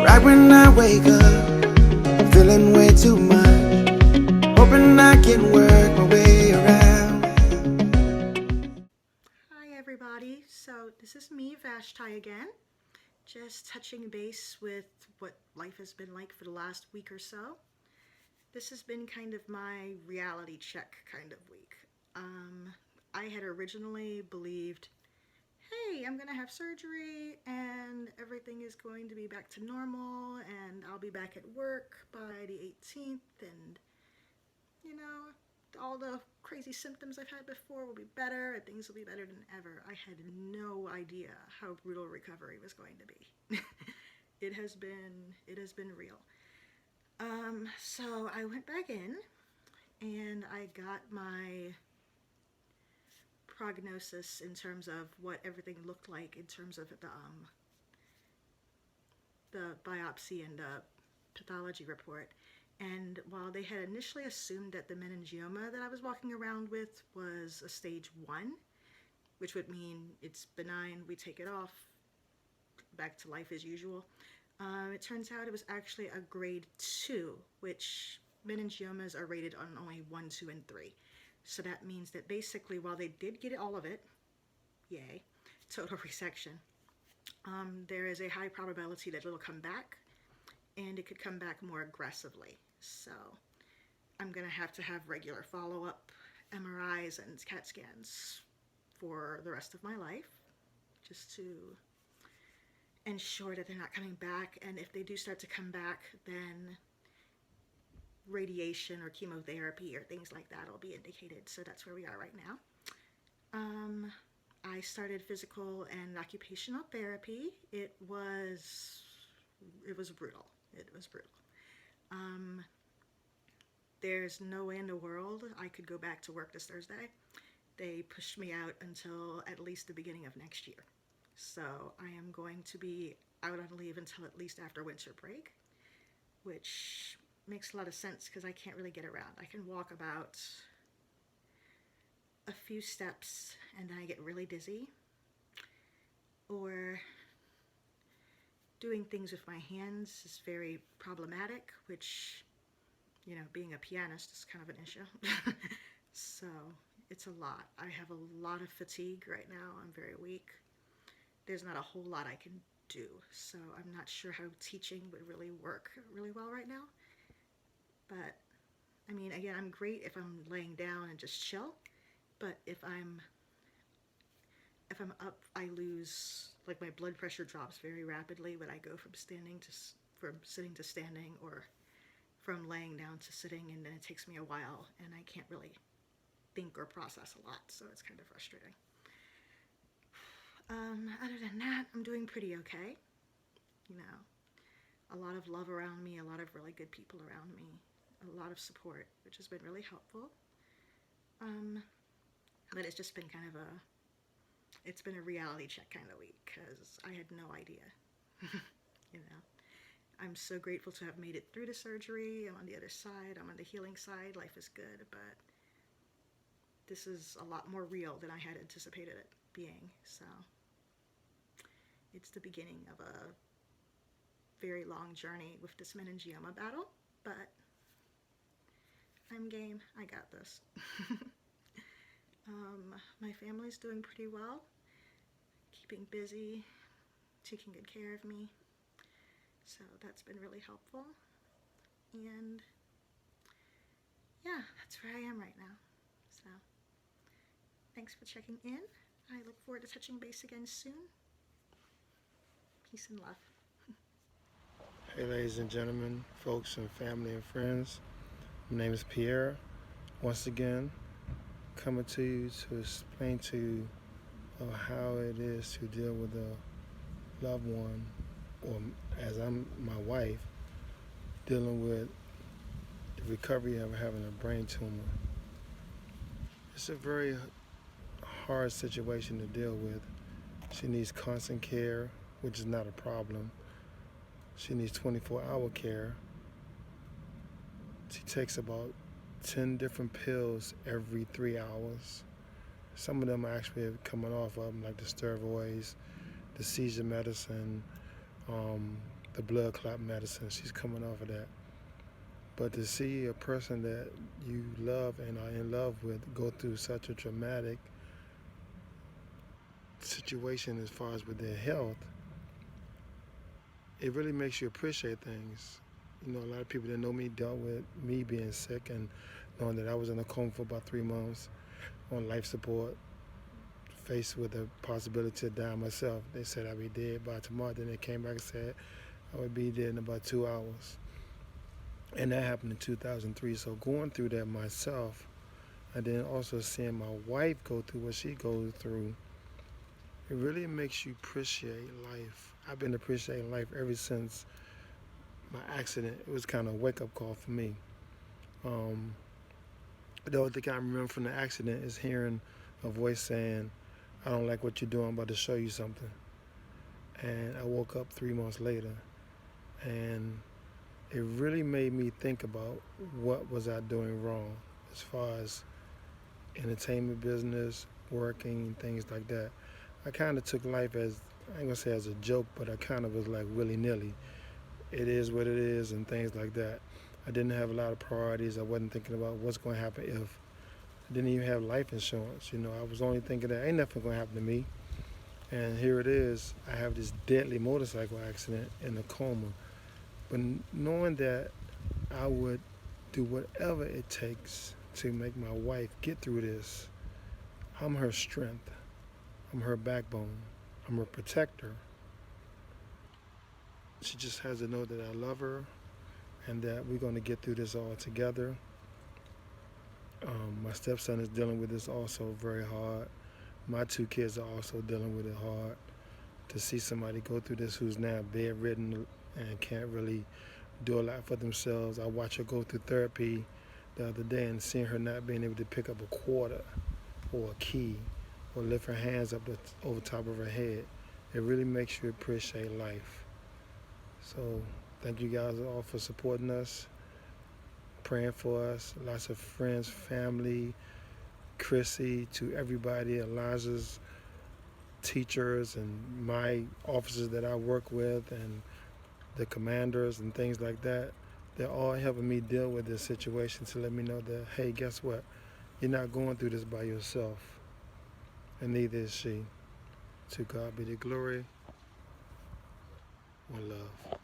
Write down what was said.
Right when I wake up, I'm feeling way too much, hoping I can work my way around. Hi everybody, so this is me, Vashti again, just touching base with what life has been like for the last week or so. This has been kind of my reality check kind of week. I had originally believed, hey, I'm gonna have surgery and everything is going to be back to normal and I'll be back at work by the 18th and you know, all the crazy symptoms I've had before will be better and things will be better than ever. I had no idea how brutal recovery was going to be. it has been real. So I went back in and I got my prognosis in terms of what everything looked like in terms of the biopsy and the pathology report. And while they had initially assumed that the meningioma that I was walking around with was a stage 1, which would mean it's benign, we take it off, back to life as usual, it turns out it was actually a grade 2, which meningiomas are rated on only 1, 2, and 3. So that means that basically while they did get all of it, yay, total resection, there is a high probability that it'll come back, and it could come back more aggressively. So I'm going to have regular follow-up MRIs and CAT scans for the rest of my life, just to ensure that they're not coming back. And if they do start to come back, then radiation or chemotherapy or things like that will be indicated. So that's where we are right now. I started physical and occupational therapy. It was brutal. It was brutal. There's no way in the world I could go back to work this Thursday. They pushed me out until at least the beginning of next year. So I am going to be out on leave until at least after winter break, which makes a lot of sense because I can't really get around. I can walk about a few steps and then I get really dizzy, or doing things with my hands is very problematic, which, you know, being a pianist is kind of an issue. So it's a lot. I have a lot of fatigue right now. I'm very weak. There's not a whole lot I can do, so I'm not sure how teaching would really work really well right now. But I mean, again, I'm great if I'm laying down and just chill, but if I'm up, I lose, like, my blood pressure drops very rapidly when I go from sitting to standing, or from laying down to sitting, and then it takes me a while and I can't really think or process a lot, so it's kind of frustrating. Other than that, I'm doing pretty okay. You know, a lot of love around me, a lot of really good people around me, a lot of support, which has been really helpful. But it's just been it's been a reality check kind of week because I had no idea. You know, I'm so grateful to have made it through the surgery. I'm on the other side. I'm on the healing side. Life is good, but this is a lot more real than I had anticipated it being. So it's the beginning of a very long journey with this meningioma battle, but I'm game. I got this. My family's doing pretty well, keeping busy, taking good care of me, so that's been really helpful. And yeah, that's where I am right now. So thanks for checking in. I look forward to touching base again soon. Peace and love. Hey, ladies and gentlemen, folks and family and friends. My name is Pierre. Once again, coming to you to explain to you how it is to deal with a loved one, or as I'm my wife, dealing with the recovery of having a brain tumor. It's a very hard situation to deal with. She needs constant care, which is not a problem. She needs 24-hour care. She takes about 10 different pills every 3 hours. Some of them actually are coming off of them, like the steroids, the seizure medicine, the blood clot medicine. She's coming off of that. But to see a person that you love and are in love with go through such a traumatic situation as far as with their health, it really makes you appreciate things. You know, a lot of people that know me dealt with me being sick and knowing that I was in a coma for about 3 months on life support, faced with the possibility of dying myself. They said I'd be dead by tomorrow. Then they came back and said I would be dead in about 2 hours. And that happened in 2003. So going through that myself, and then also seeing my wife go through what she goes through, it really makes you appreciate life. I've been appreciating life ever since my accident. It was kind of a wake-up call for me. The only thing I remember from the accident is hearing a voice saying, "I don't like what you're doing, I'm about to show you something." And I woke up 3 months later, and it really made me think about what was I doing wrong as far as entertainment business, working, things like that. I kind of took life as, I ain't gonna say as a joke, but I kind of was like willy-nilly. It is what it is and things like that. I didn't have a lot of priorities. I wasn't thinking about what's going to happen if. I didn't even have life insurance. You know, I was only thinking that ain't nothing going to happen to me. And here it is. I have this deadly motorcycle accident in a coma. But knowing that I would do whatever it takes to make my wife get through this, I'm her strength. I'm her backbone. I'm her protector. She just has to know that I love her and that we're going to get through this all together. My stepson is dealing with this also very hard. My 2 kids are also dealing with it hard. To see somebody go through this who's now bedridden and can't really do a lot for themselves. I watched her go through therapy the other day and seeing her not being able to pick up a quarter or a key or lift her hands up over top of her head. It really makes you appreciate life. So thank you guys all for supporting us, praying for us. Lots of friends, family, Chrissy, to everybody, Elijah's teachers and my officers that I work with and the commanders and things like that. They're all helping me deal with this situation to let me know that, hey, guess what? You're not going through this by yourself. And neither is she. To God be the glory. One love.